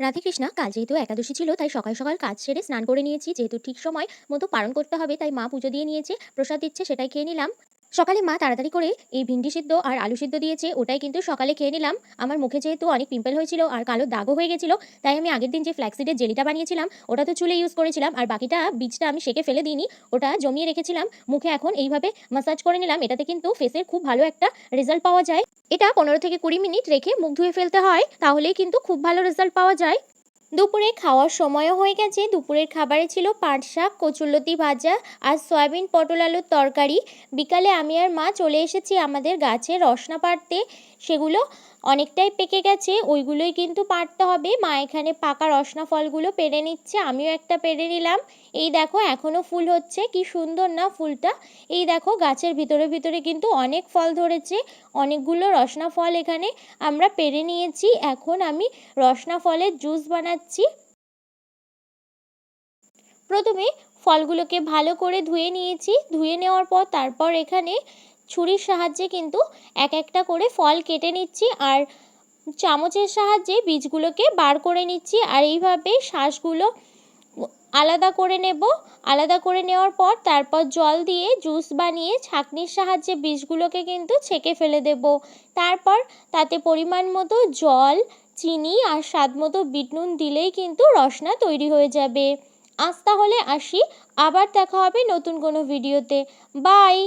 রাধে কৃষ্ণা। কাল যেহেতু একাদশী ছিল তাই সকাল সকাল কাজ সেরে স্নান করে নিয়েছি। যেহেতু ঠিক সময় মতো পালন করতে হবে তাই মা পুজো দিয়ে নিয়েছে, প্রসাদ দিচ্ছে, সেটাই খেয়ে নিলাম। সকালে মা তাড়াতাড়ি করে এই ভিন্ডি সিদ্ধ আর আলু সিদ্ধ দিয়েছে, ওটাই কিন্তু সকালে খেয়ে নিলাম। আমার মুখে যেহেতু অনেক পিম্পল হয়েছিল আর কালো দাগও হয়ে গেছিল, তাই আমি আগের দিন যে ফ্ল্যাক্সিডের জেলিটা বানিয়েছিলাম ওটা তো চুলে ইউজ করেছিলাম, আর বাকিটা বীজটা আমি সেকে ফেলে দিইনি, ওটা জমিয়ে রেখেছিলাম। মুখে এখন এইভাবে মাসাজ করে নিলাম। এটাতে কিন্তু ফেসের খুব ভালো একটা রেজাল্ট পাওয়া যায়। এটা 15 থেকে 20 মিনিট রেখে মুখ ধুয়ে ফেলতে হয়, তাহলেই কিন্তু খুব ভালো রেজাল্ট পাওয়া যায়। দুপুরে খাওয়ার সময়ও হয়ে গেছে। দুপুরের খাবারে ছিল পাট শাক, কচুরলতি ভাজা আর সয়াবিন পটল আলুর তরকারি। বিকালে আমি আর মা চলে এসেছি আমাদের গাছে রসনা পাড়তে। সেগুলো অনেকটাই পেকে গেছে, ওইগুলোই কিন্তু পাড়তে হবে। মা এখানে পাকা রসনা ফলগুলো পেড়ে নিচ্ছে, আমিও একটা পেড়ে নিলাম। এই দেখো এখনও ফুল হচ্ছে, কি সুন্দর না ফুলটা। এই দেখো গাছের ভিতরে ভিতরে কিন্তু অনেক ফল ধরেছে। অনেকগুলো রসনা ফল এখানে আমরা পেড়ে নিয়েছি। এখন আমি রসনা ফলের জুস বানাচ্ছি। প্রথমে ফলগুলোকে ভালো করে ধুয়ে নিয়েছি। ধুয়ে নেওয়ার পর তারপর এখানে ছুরির সাহায্যে কিন্তু এক একটা করে ফল কেটে নিচ্ছি, আর চামচের সাহায্যে বীজগুলোকে বার করে নিচ্ছি। আর এইভাবে শাঁসগুলো আলাদা করে নেব। আলাদা করে নেওয়ার পর তারপর জল দিয়ে জুস বানিয়ে ছাঁকনির সাহায্যে বীজগুলোকে কিন্তু ছেঁকে ফেলে দেব। তারপর তাতে পরিমাণ মতো জল, চিনি আর স্বাদ মতো বিট নুন দিলেই কিন্তু রসনা তৈরি হয়ে যাবে। আজ তাহলে আসি, আবার দেখা হবে নতুন কোনো ভিডিওতে। বাই।